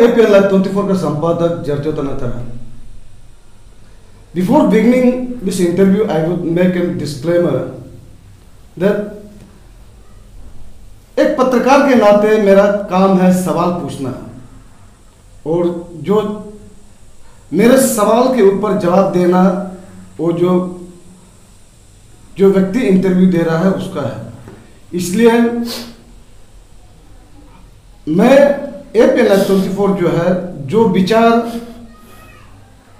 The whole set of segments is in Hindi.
APN Live 24 का संपादक जर्जोत अनथरा। Before beginning this interview, I would make a disclaimer that एक पत्रकार के नाते मेरा काम है सवाल पूछना, और जो मेरे सवाल के ऊपर जवाब देना वो जो व्यक्ति इंटरव्यू दे रहा है उसका है। इसलिए मैं APN Live 24 जो है, जो विचार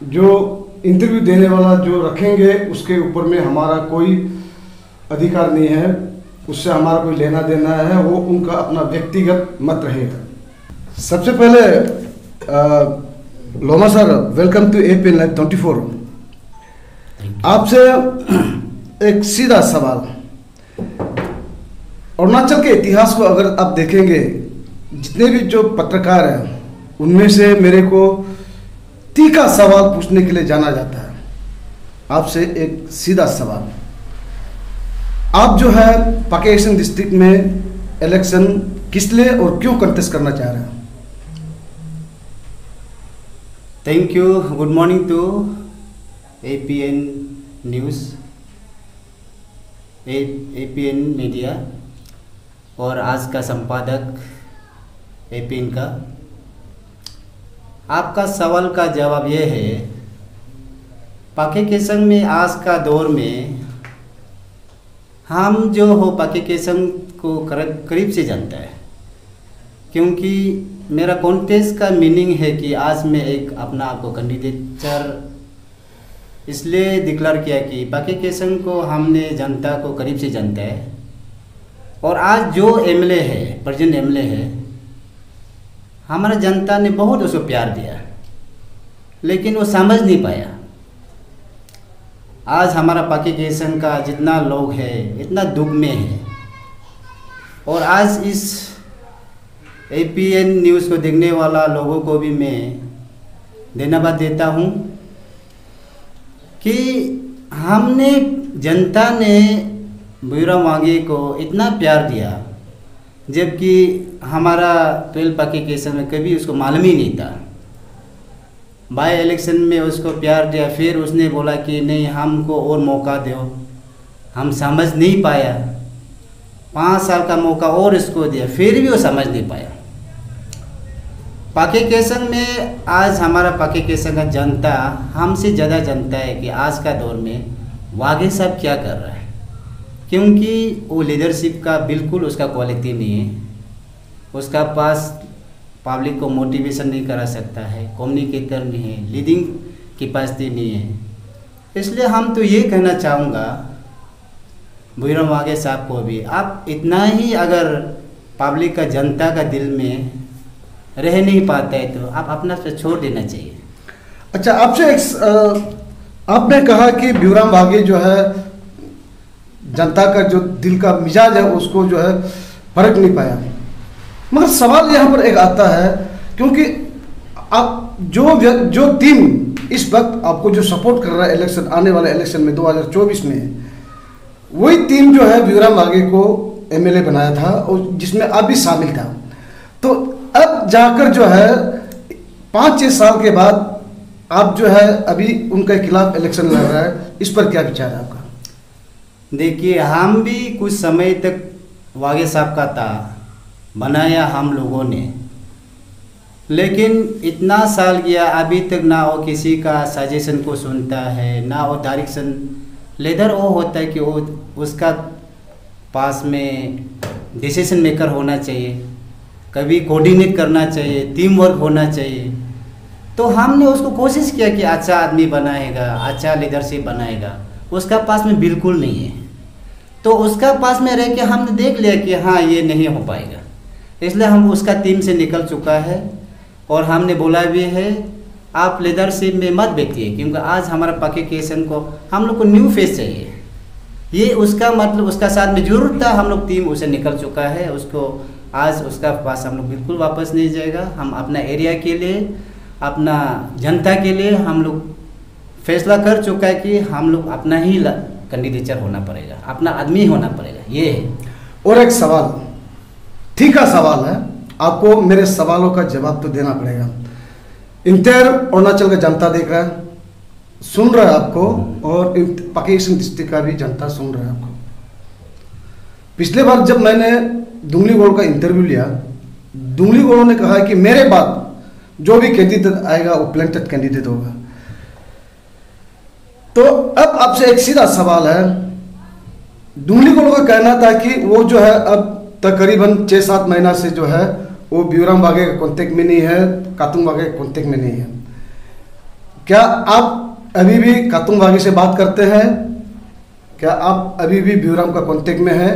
जो इंटरव्यू देने वाला जो रखेंगे उसके ऊपर में हमारा कोई अधिकार नहीं है, उससे हमारा कोई लेना देना है, वो उनका अपना व्यक्तिगत मत रहेगा। सबसे पहले Loma sir, welcome to APN Live 24। आपसे एक सीधा सवाल, अरुणाचल के इतिहास को अगर आप देखेंगे, जितने भी जो पत्रकार हैं उनमें से मेरे को तीखा सवाल पूछने के लिए जाना जाता है। आपसे एक सीधा सवाल, आप जो है पाकेशन डिस्ट्रिक्ट में इलेक्शन किस लिए और क्यों कंटेस्ट करना चाह रहे हैं? Thank you. Good morning to APN news, APN media और आज का संपादक APN का। आपका सवाल का जवाब ये है, पाके केसंग में आज का दौर में हम जो हो पाके केसंग को करीब से जानता है, क्योंकि मेरा कॉन्टेस्ट का मीनिंग है कि आज मैं एक अपना आपको कैंडिडेचर इसलिए डिक्लेयर किया कि पाके केसंग को हमने जनता को करीब से जानता है, और आज जो MLA है, प्रेजेंट MLA है, हमारा जनता ने बहुत उसको प्यार दिया, लेकिन वो समझ नहीं पाया। आज हमारा पाके केसंग का जितना लोग है इतना दुख में है, और आज इस APN न्यूज़ को देखने वाला लोगों को भी मैं धन्यवाद देता हूँ कि हमने जनता ने भूराम वाघे को इतना प्यार दिया, जबकि हमारा 12 पाके केसंग में कभी उसको मालूम ही नहीं था। बाय इलेक्शन में उसको प्यार दिया, फिर उसने बोला कि नहीं हमको और मौका दो, हम समझ नहीं पाया। 5 साल का मौका और इसको दिया, फिर भी वो समझ नहीं पाया। पाके केसंग में आज हमारा पाके केसंग का जनता हमसे ज़्यादा जानता है कि आज का दौर में वाघे साहब क्या कर रहा है, क्योंकि वो लीडरशिप का बिल्कुल उसका क्वालिटी नहीं है। उसका पास पब्लिक को मोटिवेशन नहीं करा सकता है, कम्युनिकेटर नहीं है, लीडिंग कैपेसिटी नहीं है। इसलिए हम तो ये कहना चाहूँगा भूराम वाघे साहब को भी, आप इतना ही अगर पब्लिक का जनता का दिल में रह नहीं पाता है तो आप अपना से छोड़ देना चाहिए। अच्छा, आपसे आपने कहा कि भूराम वाघे जो है जनता का जो दिल का मिजाज है उसको जो है फर्क नहीं पाया, मगर सवाल यहाँ पर एक आता है, क्योंकि आप जो टीम इस वक्त आपको जो सपोर्ट कर रहा है इलेक्शन, आने वाले इलेक्शन में 2024 में, वही टीम जो है भूराम वाघे को MLA बनाया था और जिसमें आप भी शामिल था। तो अब जाकर जो है 5-6 साल के बाद आप जो है अभी उनके खिलाफ इलेक्शन लड़ रहा है, इस पर क्या विचार है आपका? देखिए, हम भी कुछ समय तक वाघे साहब का था, बनाया हम लोगों ने, लेकिन इतना साल गया अभी तक ना वो किसी का सजेशन को सुनता है, ना वो डायरेक्शन लीडर वो होता है कि वो उसका पास में डिसीजन मेकर होना चाहिए, कभी कोऑर्डिनेट करना चाहिए, टीम वर्क होना चाहिए। तो हमने उसको कोशिश किया कि अच्छा आदमी बनाएगा, अच्छा लीडरशिप बनाएगा, उसका पास में बिल्कुल नहीं है। तो उसका पास में रह के हमने देख लिया कि हाँ ये नहीं हो पाएगा, इसलिए हम उसका टीम से निकल चुका है, और हमने बोला भी है आप लीडरशिप में मत बैठिए, क्योंकि आज हमारा पाके केसंग को हम लोग को न्यू फेस चाहिए। ये उसका मतलब उसका साथ में जरूर था, हम लोग टीम उसे निकल चुका है, उसको आज उसका पास हम लोग बिल्कुल वापस नहीं जाएगा। हम अपना एरिया के लिए, अपना जनता के लिए हम लोग फैसला कर चुका है कि हम लोग अपना ही कैंडिडेचर होना पड़ेगा, अपना आदमी होना पड़ेगा, ये है। और एक सवाल, ठीक है सवाल है, आपको मेरे सवालों का जवाब तो देना पड़ेगा। इंटायर अरुणाचल का जनता देख रहा है, सुन रहा है आपको, और पाकिस्तान डिस्ट्रिक्ट का भी जनता सुन रहा है आपको। पिछले बार जब मैंने दुंगली गोड़ का इंटरव्यू लिया, दुंगली गोड़ ने कहा कि मेरे बाद जो भी कैंडिडेट आएगा वो प्लांटेड कैंडिडेट होगा। तो अब आपसे एक सीधा सवाल है, दुंगली गोड़ का कहना था कि वो जो है अब तकरीबन 6-7 महीना से जो है वो ब्यूराम वाघे के कॉन्टेक्ट में नहीं है, कातुंग वाघे के कॉन्टेक्ट में नहीं है। क्या आप अभी भी कातुंग वाघे से बात करते हैं? क्या आप अभी भी ब्यूराम का कॉन्टेक्ट में है?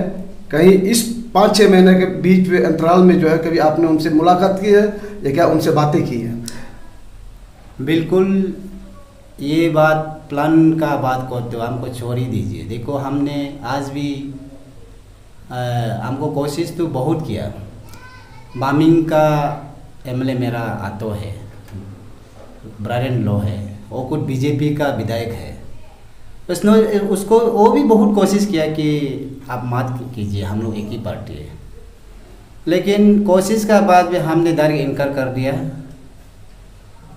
कहीं इस 5-6 महीने के बीच में अंतराल में जो है कभी आपने उनसे मुलाकात की है या क्या उनसे बातें की है? बिल्कुल, ये बात प्लान का बात करते हो, हमको छोड़ ही दीजिए। देखो, हमने आज भी हमको कोशिश तो बहुत किया। बामिंग का एमएलए मेरा आतो है, ब्रायन लो है, वो कुछ बीजेपी का विधायक है, उसने उसको वो भी बहुत कोशिश किया कि आप मत कीजिए, हम लोग एक ही पार्टी है। लेकिन कोशिश का बाद भी हमने डायरेक्ट इनकार कर दिया।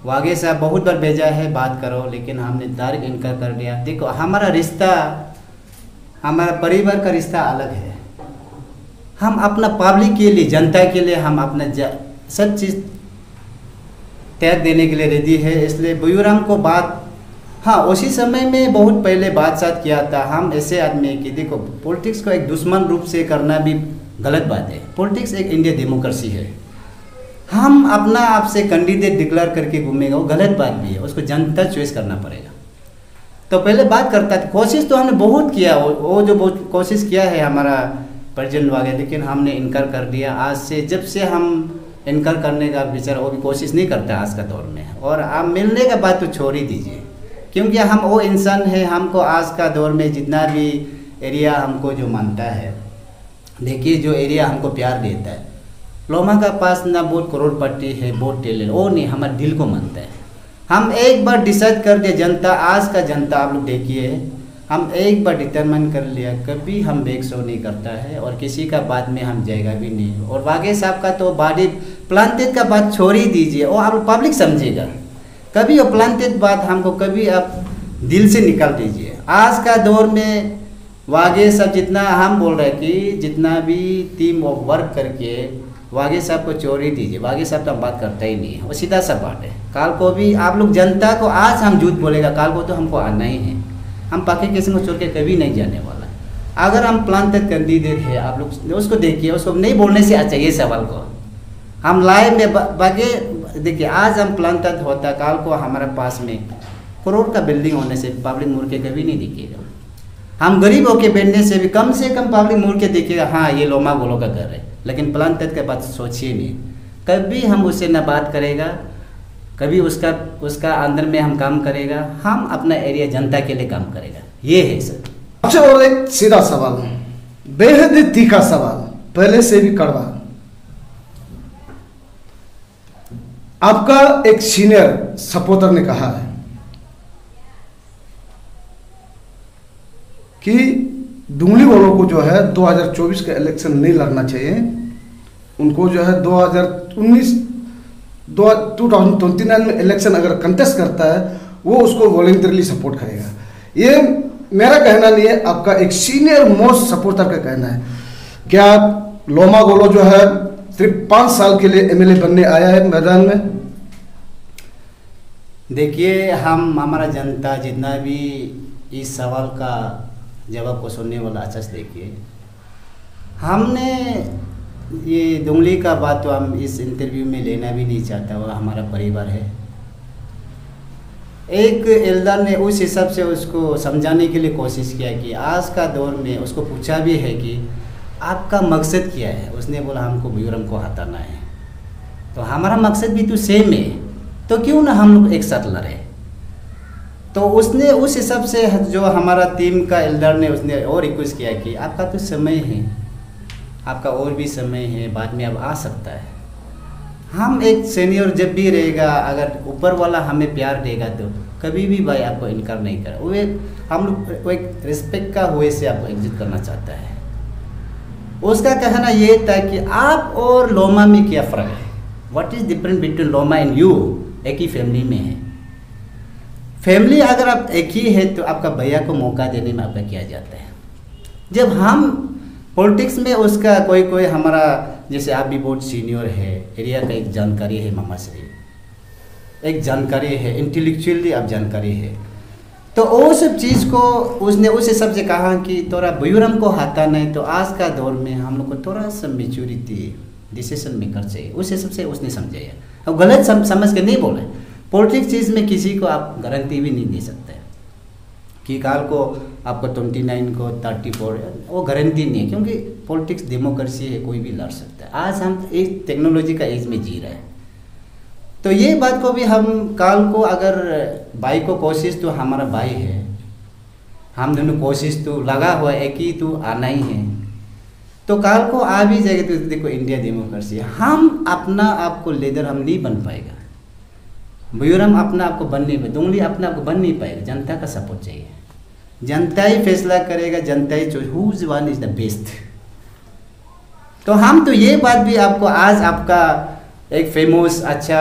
वाघे साहब बहुत बार भेजा है बात करो, लेकिन हमने डायरेक्ट इनकार कर दिया। देखो, हमारा रिश्ता, हमारा परिवार का रिश्ता अलग है। हम अपना पब्लिक के लिए, जनता के लिए हम अपना सब चीज़ त्याग देने के लिए रेडी है। इसलिए ब्यूराम को बात, हाँ, उसी समय में बहुत पहले बात साथ किया था। हम ऐसे आदमी हैं कि देखो, पॉलिटिक्स को एक दुश्मन रूप से करना भी गलत बात है। पॉलिटिक्स एक इंडिया डेमोक्रेसी है। हम अपना आप से कैंडिडेट डिक्लेयर करके घूमेगा, वो गलत बात भी है, उसको जनता चॉइस करना पड़ेगा। तो पहले बात करता था, कोशिश तो हमने बहुत किया, वो जो बहुत कोशिश किया है हमारा प्रेसिडेंट वाले, लेकिन हमने इनकार कर दिया। आज से जब से हम इनकार करने का विचार, वो भी कोशिश नहीं करता आज का दौर में। और आप मिलने का बात तो छोड़ ही दीजिए, क्योंकि हम वो इंसान है, हमको आज का दौर में जितना भी एरिया हमको जो मानता है, देखिए जो एरिया हमको प्यार देता है, लोमा का पास ना बहुत करोड़पति है, बहुत टेलेंट, वो नहीं, हमारे दिल को मानता है। हम एक बार डिसाइड कर दिया, जनता, आज का जनता आप लोग देखिए, हम एक बार डिटरमाइन कर लिया, कभी हम बैक शो नहीं करता है और किसी का बात में हम जाएगा भी नहीं। और वाघे साहब का तो बॉडी प्लांटेड का बात छोड़ ही दीजिए, और आप पब्लिक समझेगा। कभी वो प्लांटेड बात हमको कभी आप दिल से निकाल दीजिए। आज का दौर में वाघे साहब, जितना हम बोल रहे हैं कि जितना भी टीम ऑफ वर्क करके वाघे साहब को छोड़ ही दीजिए। वाघे साहब तो हम बात करता ही नहीं है, वो सीधा सा बात है। काल को भी आप लोग जनता को, आज हम झूठ बोलेगा, काल को तो हमको आना ही है। हम पाकि किसी को छोड़ के कभी नहीं जाने वाला। अगर हम प्लांटेड कैंडिडेट है, आप लोग उसको देखिए, उसको नहीं बोलने से अच्छा ये सवाल को हम लाए में बागे। देखिए, आज हम प्लांटेड होता, काल को हमारे पास में करोड़ का बिल्डिंग होने से पब्लिक मुड़ के कभी नहीं दिखेगा। हम गरीब होके बैठने से भी कम पब्लिक मुड़ के दिखेगा, हाँ ये लोमा गोलो का घर है। लेकिन प्लांटेड के बात सोचिए नहीं, कभी हम उससे न बात करेगा, कभी उसका अंदर में हम काम करेगा। हम अपना एरिया जनता के लिए काम करेगा, ये है सर। अच्छा, और एक सीधा सवाल, बेहद ही तीखा सवाल, पहले से भी कड़वा। आपका एक सीनियर सपोर्टर ने कहा है कि दुंगली वालों को जो है 2024 का इलेक्शन नहीं लड़ना चाहिए, उनको जो है 2029 में इलेक्शन अगर कंटेस्ट करता है वो उसको वॉलंटरली सपोर्ट करेगा। ये मेरा कहना नहीं है, आपका एक सीनियर मोस्ट सपोर्टर का कहना है। क्या लोमा गोलो जो है सिर्फ 5 साल के लिए एमएलए बनने आया है मैदान में? देखिए, हमारा जनता जितना भी इस सवाल का जवाब को सुनने वाला, अच्छा से देखिए, हमने ये दुंगली का बात तो हम इस इंटरव्यू में लेना भी नहीं चाहता, वो हमारा परिवार है। एक एल्डर ने उस हिसाब से उसको समझाने के लिए कोशिश किया कि आज का दौर में, उसको पूछा भी है कि आपका मकसद क्या है। उसने बोला हमको ब्यूराम को हटाना है। तो हमारा मकसद भी तो सेम है, तो क्यों ना हम लोग एक साथ लड़े। तो उसने उस हिसाब से, जो हमारा टीम का एल्डर ने, उसने और रिक्वेस्ट किया कि आपका तो समय है, आपका और भी समय है, बाद में अब आ सकता है। हम एक सीनियर जब भी रहेगा, अगर ऊपर वाला हमें प्यार देगा तो कभी भी भाई आपको इनकार नहीं करा। वो हम लोग एक रिस्पेक्ट का हुए से आपको एग्जिट करना चाहता है। उसका कहना ये था कि आप और लोमा में क्या फ़र्क है, what is different between Loma and you. एक ही फैमिली में है। फैमिली अगर आप एक ही है तो आपका भैया को मौका देने में आपका क्या जाता है। जब हम पॉलिटिक्स में उसका कोई हमारा, जैसे आप भी बहुत सीनियर है, एरिया का एक जानकारी है, मामा श्री एक जानकारी है, इंटेलेक्चुअली आप जानकारी है, तो वो सब चीज़ को उसने उस हिसाब से कहा कि थोड़ा बुजुर्ग को हाथा नहीं, तो आज का दौर में हम लोग को थोड़ा सा मेच्योरिटी डिसीजन मेकर चाहिए, उस हिसाब से उसने समझाया। अब गलत समझ के नहीं बोले। पॉलिटिक्स चीज़ में किसी को आप गारंटी भी नहीं दे सकते कि काल को आपको 29 को 34, वो गारंटी नहीं है, क्योंकि पॉलिटिक्स डेमोक्रेसी है, कोई भी लड़ सकता है। आज हम एक टेक्नोलॉजी का एज में जी रहे हैं, तो ये बात को भी हम काल को अगर भाई को कोशिश तो हमारा भाई है, हम दोनों कोशिश तो लगा हुआ एक ही तो आना ही है, तो काल को आ भी जाएगा। तो देखो इंडिया डेमोक्रेसी है, हम अपना आपको लीडर हम नहीं बन पाएगा, बुजुर्ग अपना आपको बन नहीं पाएगा, दुंगली अपना आपको बन नहीं पाएगा। जनता का सपोर्ट चाहिए, जनता ही फैसला करेगा, जनता ही choice, who is one is the best. तो हम तो ये बात भी आपको आज आपका एक फेमस अच्छा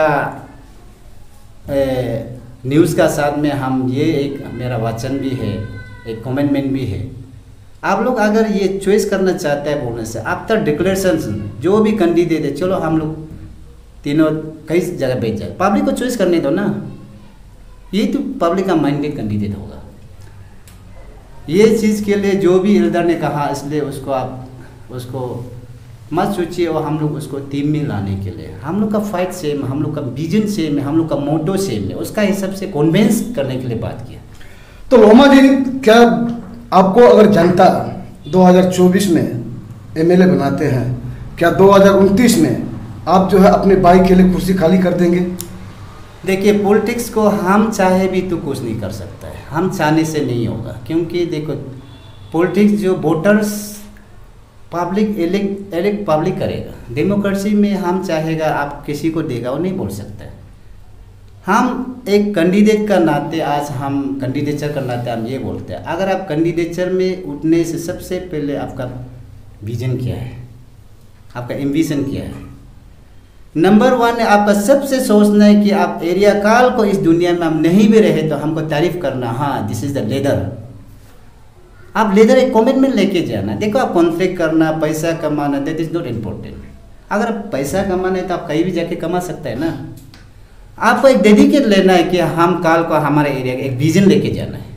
न्यूज़ का साथ में हम ये एक मेरा वचन भी है, एक कमेंटमेंट भी है, आप लोग अगर ये चॉइस करना चाहते हैं बोलने से आफ्टर डिक्लेरेशन जो भी कैंडिडेट है, चलो हम लोग तीनों कई जगह भेज जाए, पब्लिक को चॉइस करने दो ना, ये तो पब्लिक का माइंडेड कैंडिडेट होगा। ये चीज़ के लिए जो भी एल्डर ने कहा, इसलिए उसको आप उसको मत सोचिए, और हम लोग उसको टीम में लाने के लिए हम लोग का फाइट सेम, हम लोग का विजन सेम है, हम लोग का मोटो सेम है, उसका हिसाब से कन्विंस करने के लिए बात किया। तो लोमा जी, क्या आपको अगर जनता 2024 में एमएलए बनाते हैं, क्या 2029 में आप जो है अपने भाई के लिए कुर्सी खाली कर देंगे? देखिए, पॉलिटिक्स को हम चाहे भी तो कुछ नहीं कर सकता है, हम चाहने से नहीं होगा, क्योंकि देखो पॉलिटिक्स जो वोटर्स पब्लिक एलेक्ट पब्लिक करेगा। डेमोक्रेसी में हम चाहेगा आप किसी को देगा, वो नहीं बोल सकता है। हम एक कैंडिडेट का नाते, आज हम कैंडिडेचर का नाते हम ये बोलते हैं, अगर आप कैंडिडेचर में उठने से सबसे पहले आपका विजन क्या है, आपका एम्बिशन क्या है। नंबर 1 है आपका सबसे सोचना है कि आप एरिया काल को इस दुनिया में हम नहीं भी रहे तो हमको तारीफ करना, हाँ दिस इज द लीडर। आप लीडर एक कमिटमेंट लेके जाना। देखो, आप कॉन्फ्लिक्ट करना, पैसा कमाना, दैट इज नॉट इम्पोर्टेंट। अगर आप पैसा कमाना है तो आप कहीं भी जाके कमा सकते हैं ना। आपको एक डेडिकेट लेना है कि हम काल को हमारे एरिया का एक विजन लेके जाना है।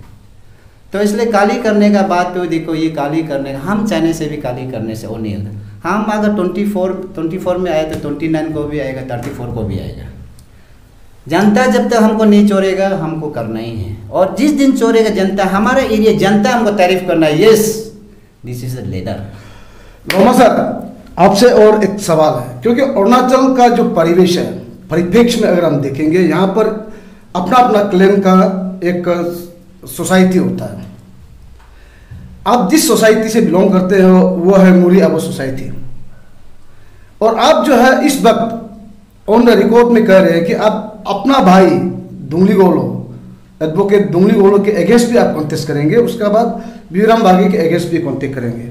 तो इसलिए काली करने का बात तो देखो, ये काली करने का हम चाहने से भी काली करने से वो नहीं होगा। हम अगर 24 में आए तो 29 को भी आएगा, 34 को भी आएगा। जनता जब तक हमको नहीं छोड़ेगा, हमको करना ही है। और जिस दिन छोड़ेगा जनता, हमारा एरिया जनता हमको तारीफ करना है, yes this is the leader. Roma sir, आपसे और एक सवाल है, क्योंकि अरुणाचल का जो परिवेश है, परिप्रेक्ष्य में अगर हम देखेंगे, यहाँ पर अपना अपना क्लेम का एक सोसाइटी होता है। आप जिस सोसाइटी से बिलोंग करते हो वो है मुरी अबो सोसाइटी, और आप जो है इस वक्त ऑन द रिकॉर्ड में कह रहे हैं कि आप अपना भाई दुंगली गोलो, एडवोकेट दुंगली गोलो के अगेंस्ट भी आप कॉन्टेस्ट करेंगे, उसके बाद बियूराम बागी के अगेंस्ट भी कॉन्टेस्ट करेंगे।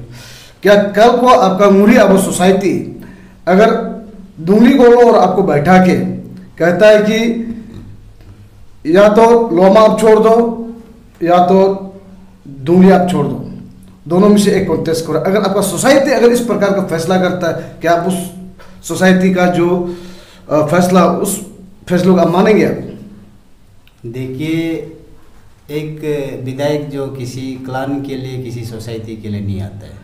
क्या कल को आपका मुरी अबो सोसाइटी अगर दुंगली गोलो और आपको बैठा के कहता है कि या तो लोमा आप छोड़ दो या तो दुंगली आप छोड़ दो, दोनों में से एक कॉन्टेस्ट करो, अगर आपका सोसाइटी अगर इस प्रकार का फैसला करता है, क्या आप उस सोसाइटी का जो फैसला, उस फैसलों को आप मानेंगे? आप देखिए, एक विधायक जो किसी क्लान के लिए, किसी सोसाइटी के लिए नहीं आता है,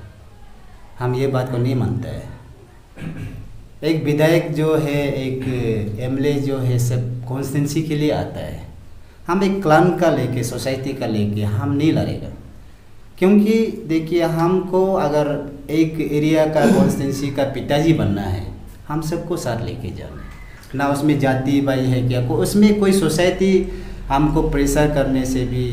हम ये बात को नहीं मानते हैं। एक विधायक जो है, एक एमएलए जो है, सब कॉन्स्टिट्यूंसी के लिए आता है। हम एक क्लान का लेके, सोसाइटी का लेके हम नहीं लड़ेगा, क्योंकि देखिए हमको अगर एक एरिया का कॉन्स्टिट्यूंसी का पिताजी बनना है, हम सबको साथ लेके जाना है ना। उसमें जाति भाई है क्या, उसमें कोई सोसाइटी हमको प्रेशर करने से भी,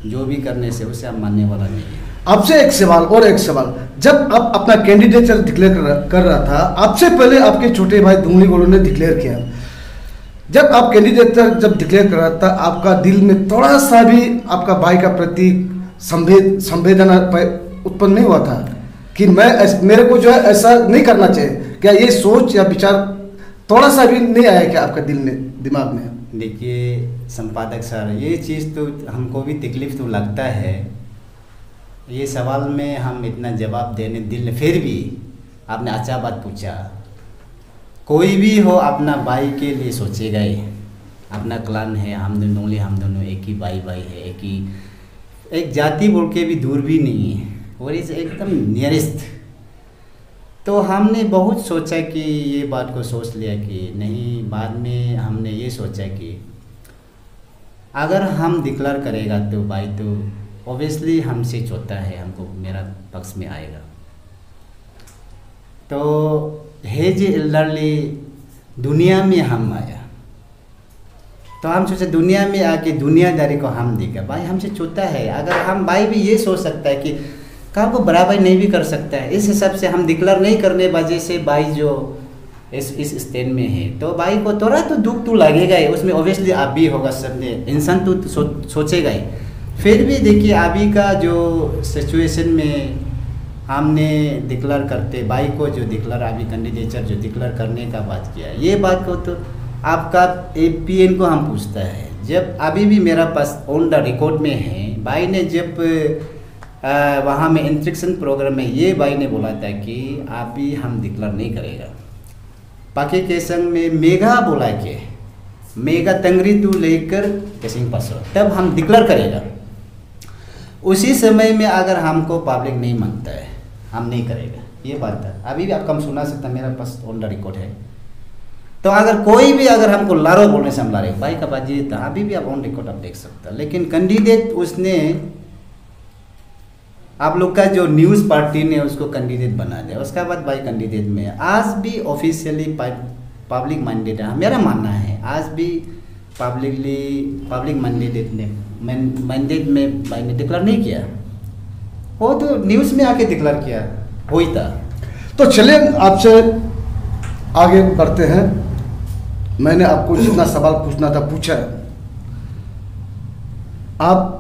जो भी करने से, उसे हम मानने वाला नहीं है। आपसे एक सवाल और एक सवाल, जब आप अपना कैंडिडेचर डिक्लेयर कर रहा था, आपसे पहले आपके छोटे भाई दुंगली गोलो ने डिक्लेयर किया। जब आप कैंडिडेचर जब डिक्लेयर कर रहा था, आपका दिल में थोड़ा सा भी आपका भाई का प्रति संवेदना उत्पन्न नहीं हुआ था? कि मेरे को जो है ऐसा नहीं करना चाहिए? क्या ये सोच या विचार थोड़ा सा भी नहीं आया क्या आपका दिल में, दिमाग में? देखिए संपादक सर, ये चीज़ तो हमको भी तकलीफ तो लगता है। ये सवाल में हम इतना जवाब देने दिल, फिर भी आपने अच्छा बात पूछा। कोई भी हो अपना भाई के लिए सोचेगा ही। अपना क्लान है, हम दोनों एक ही भाई है, एक जाति बोल के भी दूर भी नहीं है, और इस एकदम नियरेस्ट। तो हमने बहुत सोचा कि ये बात को सोच लिया कि नहीं, बाद में हमने ये सोचा कि अगर हम डिक्लेयर करेगा तो भाई तो ऑब्वियसली हमसे छोटा है, हमको मेरा पक्ष में आएगा। तो है जी एल्डरली दुनिया में हम आया, तो हम सोचे दुनिया में आके दुनियादारी को हम देखा, भाई हमसे छोटा है। अगर हम भाई भी ये सोच सकता है कि काम को बराबर नहीं भी कर सकता है, इस हिसाब से हम डिक्लेयर नहीं करने वजह से भाई जो इस स्टैंड में है, तो भाई को थोड़ा तो दुख तो लगेगा ही। उसमें ऑब्वियसली आप भी होगा, सबने इंसान तो सोचेगा ही। फिर भी देखिए अभी का जो सिचुएशन में हमने डिक्लेयर करते, भाई को जो डिक्लेयर अभी कैंडिडेचर जो डिक्लेयर करने का बात किया, ये बात को तो आपका APN को हम पूछता है। जब अभी भी मेरा पास ऑन द रिकॉर्ड में है, भाई ने जब वहाँ में इंस्ट्रक्शन प्रोग्राम में ये भाई ने बोला था कि अभी हम डिक्लेयर नहीं करेगा। पाके केसंग में मेगा बोला के मेगा तंगरी तू लेकर केसिंग पासो, तब हम डिक्लेयर करेगा। उसी समय में अगर हमको पब्लिक नहीं मानता है, हम नहीं करेगा, ये बात है। अभी भी आप कम सुना सकता, मेरा पास ऑन द रिकॉर्ड है। तो अगर कोई भी अगर हमको लारो बोलने से हम ला रहे भाई का बात ये था, अभी भी आप ऑन रिकॉर्ड आप देख सकता। लेकिन कैंडिडेट उसने आप लोग का जो न्यूज़ पार्टी ने उसको कैंडिडेट बना दिया, उसका बाद भाई कैंडिडेट में आज भी ऑफिशियली पब्लिक मैंडेट है। मेरा मानना है आज भी पब्लिक मैंडेट ने मैंडेट में भाई ने डिक्लेयर नहीं किया, वो तो न्यूज़ में आके डिक्लेयर किया वही था। तो चलिए आपसे आगे बढ़ते हैं। मैंने आपको जितना सवाल पूछना था पूछा। आप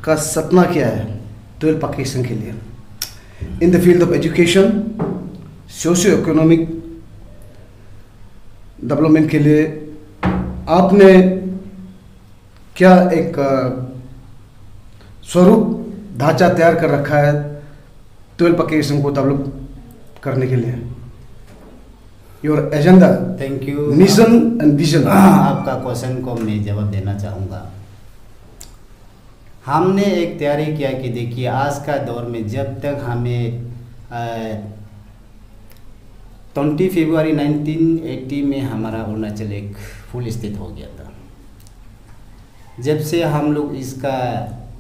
का सपना क्या है 12 पाकिस्तान के लिए in the field of education, socio economic development के लिए? आपने क्या एक स्वरूप ढांचा तैयार कर रखा है 12 पाकिस्तान को डेवलप करने के लिए? Your agenda, thank you, mission and vision. आपका क्वेश्चन को मैं जवाब देना चाहूँगा। हमने एक तैयारी किया कि देखिए आज का दौर में जब तक हमें 20 फरवरी 1980 में हमारा अरुणाचल एक फुल स्टेट हो गया था। जब से हम लोग इसका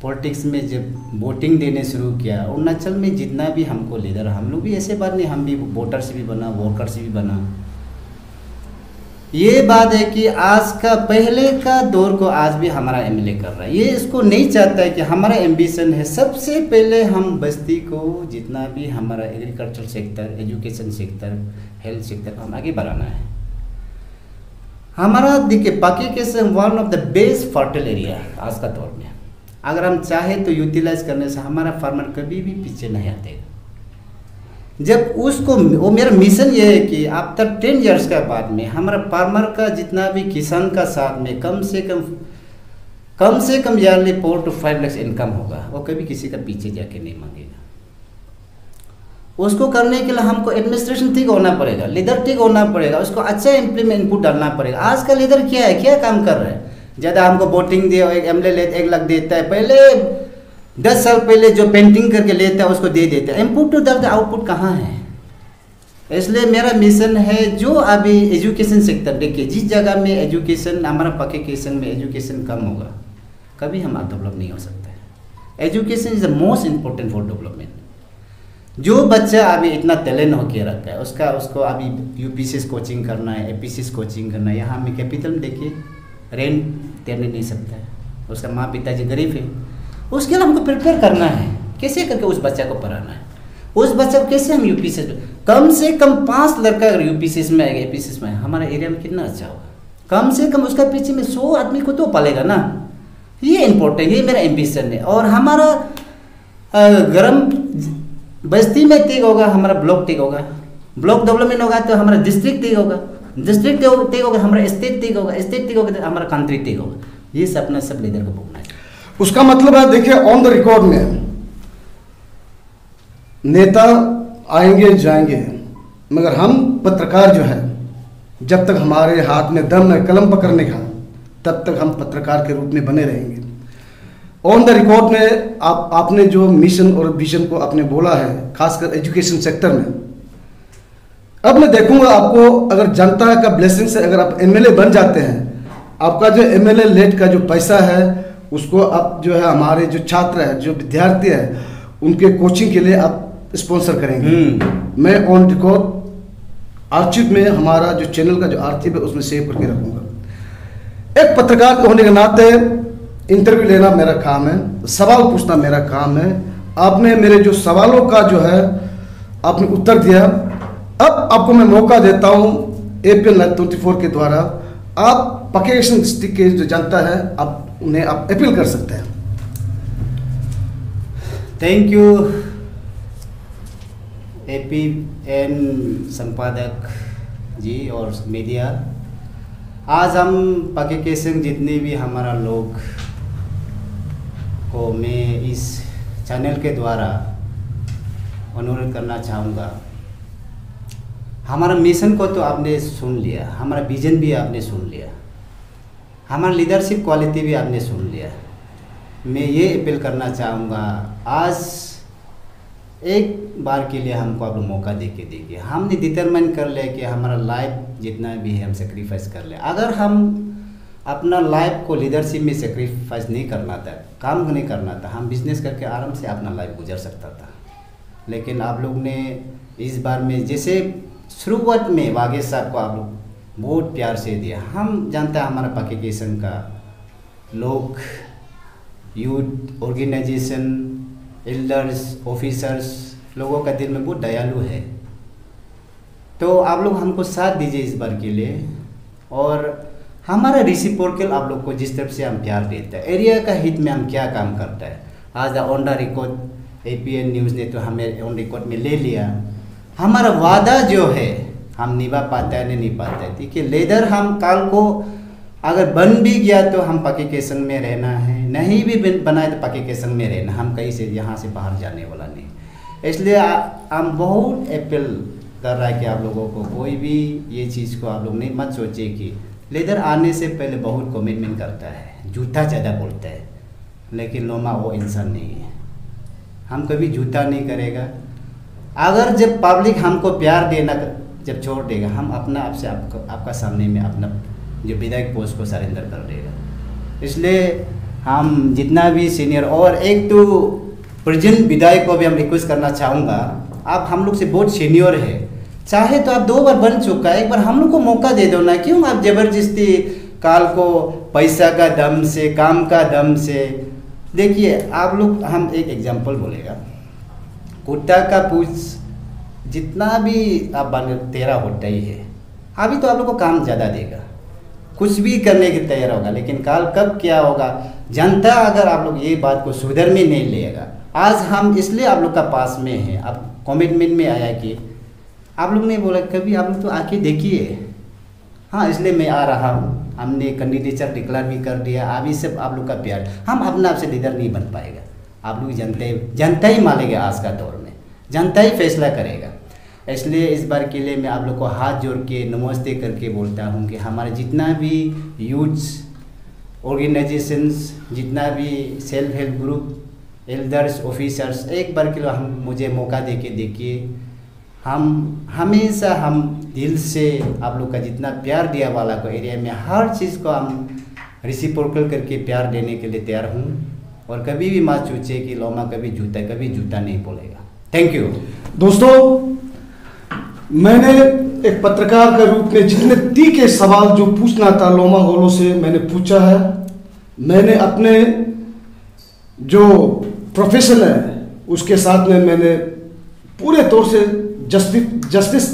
पॉलिटिक्स में जब वोटिंग देने शुरू किया, अरुणाचल में जितना भी हमको लीडर, हम लोग भी ऐसे बात नहीं, हम भी वोटर से भी बना, वर्कर से भी बना। ये बात है कि आज का पहले का दौर को आज भी हमारा MLA कर रहा है। ये इसको नहीं चाहता है कि हमारा एम्बिशन है सबसे पहले हम बस्ती को जितना भी हमारा agriculture sector, education sector, health sector हम आगे बढ़ाना है। हमारा देखिए पाकी के one of the best fertile area आज का दौर में, अगर हम चाहे तो यूटिलाइज करने से हमारा फार्मर कभी भी पीछे नहीं आते। जब उसको वो मेरा मिशन ये है कि आफ्टर 10 इयर्स के बाद में हमारा फार्मर का जितना भी किसान का साथ में कम से कम ईयरली 4 to 5 लाख इनकम होगा, वो कभी किसी का पीछे जाके नहीं मांगेगा। उसको करने के लिए हमको एडमिनिस्ट्रेशन ठीक होना पड़ेगा, लीडर ठीक होना पड़ेगा, उसको अच्छा इम्प्लीमेंट इनपुट डालना पड़ेगा। आज का लीडर क्या है, क्या काम कर रहा है? ज़्यादा हमको वोटिंग दिया, एक MLA 1 लाख देता है, पहले 10 साल पहले जो पेंटिंग करके लेता है उसको दे देता है, इनपुट तो डालता, आउटपुट कहाँ है? इसलिए मेरा मिशन है जो अभी एजुकेशन सेक्टर, देखिए जिस जगह में एजुकेशन हमारा पकेकेशन में एजुकेशन कम होगा कभी हम डेवलप नहीं हो सकता है। Education is the most important for development. जो बच्चा अभी इतना टैलेंट होके रखा है उसको अभी UPSC कोचिंग करना है, APSC कोचिंग करना है। यहाँ में कैपिटल में देखिए रेंट देने नहीं सकता है, उसका माँ पिताजी गरीब है, उसके लिए हमको प्रिपेयर करना है, कैसे करके उस बच्चा को पढ़ाना है, उस बच्चा को कैसे हम UPSC कम से कम 5 लड़का अगर UPSC में आएगा, APSC में हमारा एरिया में कितना अच्छा होगा। कम से कम उसका पीछे में 100 आदमी को तो पालेगा ना। ये इम्पोर्टेंट, ये मेरा एम्बिशन है। और हमारा गर्म बस्ती में ठीक होगा, हमारा ब्लॉक ठीक होगा, ब्लॉक डेवलपमेंट होगा तो हमारा डिस्ट्रिक्ट ठीक होगा, डिस्ट्रिक्ट ठीक होगा हमारा स्टेट ठीक होगा, स्टेट ठीक होगा तो हमारा कंट्री ठीक होगा। ये सपना सब लीडर को भोगना है। उसका मतलब है, देखिए ऑन द रिकॉर्ड में नेता आएंगे जाएंगे, मगर हम पत्रकार जो है, जब तक हमारे हाथ में दम है कलम पकड़ने का, तब तक हम पत्रकार के रूप में बने रहेंगे। ऑन द रिकॉर्ड में आपने जो मिशन और विजन को आपने बोला है, खासकर एजुकेशन सेक्टर में, अब मैं देखूंगा आपको, अगर जनता का ब्लेसिंग से अगर आप एमएलए बन जाते हैं, आपका जो एमएलए लेट का जो पैसा है उसको आप जो है हमारे जो छात्र है, जो विद्यार्थी है, उनके कोचिंग के लिए आप स्पॉन्सर करेंगे। मैं ऑन रिकॉर्ड आर्चिव में, हमारा जो चैनल का जो आर्चिव है उसमें सेव करके रखूंगा। एक पत्रकार होने के नाते इंटरव्यू लेना मेरा काम है, सवाल पूछना मेरा काम है। आपने मेरे जो सवालों का जो है आपने उत्तर दिया। अब आपको मैं मौका देता हूं APN Live 24 के द्वारा, आप पकेशन डिस्ट्रिक्ट के जो जनता है, आप उन्हें आप अपील कर सकते हैं। थैंक यू APN संपादक जी और मीडिया। आज हम पकेकेशन जितने भी हमारा लोग को मैं इस चैनल के द्वारा अनुरोध करना चाहूँगा, हमारा मिशन को तो आपने सुन लिया, हमारा विजन भी आपने सुन लिया, हमारा लीडरशिप क्वालिटी भी आपने सुन लिया। मैं ये अपील करना चाहूँगा, आज एक बार के लिए हमको आप मौका दे के देखिए। हमने डिटरमाइन कर लिया कि हमारा लाइफ जितना भी है हम सेक्रीफाइस कर ले। अगर हम अपना लाइफ को लीडरशिप में सेक्रीफाइस नहीं करना था, काम नहीं करना था, हम बिजनेस करके आराम से अपना लाइफ गुजर सकता था। लेकिन आप लोग ने इस बार में, जैसे शुरुआत में वागेश साहब को आप लोग बहुत प्यार से दिया। हम जानते हैं हमारा पकेकेशन का लोग, यूथ ऑर्गेनाइजेशन, एल्डर्स, ऑफिसर्स, लोगों का दिल में बहुत दयालु है। तो आप लोग हमको साथ दीजिए इस बार के लिए। और हमारा रेसिप्रोकल आप लोग को जिस तरफ से हम प्यार देते हैं, एरिया का हित में हम क्या काम करता है, आज on the record APN news ने तो हमें ऑन रिकॉर्ड में ले लिया। हमारा वादा जो है हम निभा पाता है नहीं पाता है। देखिए लीडर हम काल को अगर बन भी गया तो हम पकेकेशन में रहना है, नहीं भी बनाए तो पकेकेशन में रहना, हम कहीं से यहाँ से बाहर जाने वाला नहीं। इसलिए हम बहुत अपील कर रहा है कि आप लोगों को कोई भी ये चीज़ को आप लोग नहीं मत सोचिए कि लीडर आने से पहले बहुत कमिटमेंट करता है, झूठा ज़्यादा बोलता है, लेकिन लोमा वो इंसान नहीं है। हम कभी झूठा नहीं करेगा। अगर जब पब्लिक हमको प्यार देना जब छोड़ देगा, हम अपना आप से आपका सामने में अपना जो विधायक पोस्ट को सरेंडर कर देगा। इसलिए हम जितना भी सीनियर, और एक तो प्रेजेंट विधायक को भी हम रिक्वेस्ट करना चाहूँगा, आप हम लोग से बहुत सीनियर है, चाहे तो आप 2 बार बन चुका है, एक बार हम लोग को मौका दे दो ना। क्यों आप जबरदस्ती काल को पैसा का दम से, काम का दम से। देखिए आप लोग, हम एक एग्जांपल बोलेगा, कुत्ता का पूछ जितना भी आप बन तेरा होता ही है। अभी तो आप लोग को काम ज़्यादा देगा, कुछ भी करने की तैयार होगा, लेकिन काल कब क्या होगा, जनता अगर आप लोग ये बात को सुधर में नहीं लेगा। आज हम इसलिए आप लोग का पास में है, अब कमिटमेंट में आया कि आप लोग ने बोला कभी आप लोग तो आके देखिए। हाँ, इसलिए मैं आ रहा हूँ। हमने कैंडिडेचर डिक्लेयर भी कर दिया। अभी सब आप लोग का प्यार, हम अपना आपसे लीडर नहीं बन पाएगा। आप लोग जनता ही मानेगा, आज का दौर में जनता ही फैसला करेगा। इसलिए इस बार के लिए मैं आप लोग को हाथ जोड़ के नमस्ते करके बोलता हूँ कि हमारे जितना भी यूथ्स ऑर्गेनाइजेशंस, जितना भी self help group, elders, officers, एक बार के लिए हम मुझे मौका दे के देखिए। हम हमेशा हम दिल से आप लोग का जितना प्यार दिया वाला को एरिया में हर चीज़ को हम रेसिप्रोकल करके प्यार देने के लिए तैयार हूँ। और कभी भी मत सोचिए कि लोमा कभी जूता नहीं बोलेगा। थैंक यू दोस्तों। मैंने एक पत्रकार के रूप में जितने तीखे सवाल जो पूछना था लोमा होलो से मैंने पूछा है। मैंने अपने जो प्रोफेशन है उसके साथ में मैंने पूरे तौर से जस्टिस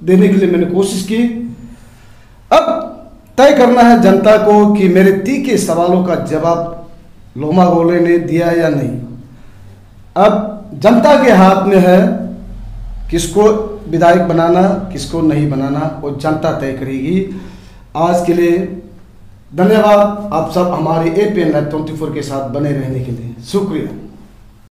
देने के लिए मैंने कोशिश की। अब तय करना है जनता को कि मेरे तीखे सवालों का जवाब लोमा होले ने दिया या नहीं। अब जनता के हाथ में है, किसको विधायक बनाना किसको नहीं बनाना वो जनता तय करेगी। आज के लिए धन्यवाद, आप सब हमारे APN Live 24 के साथ बने रहने के लिए शुक्रिया।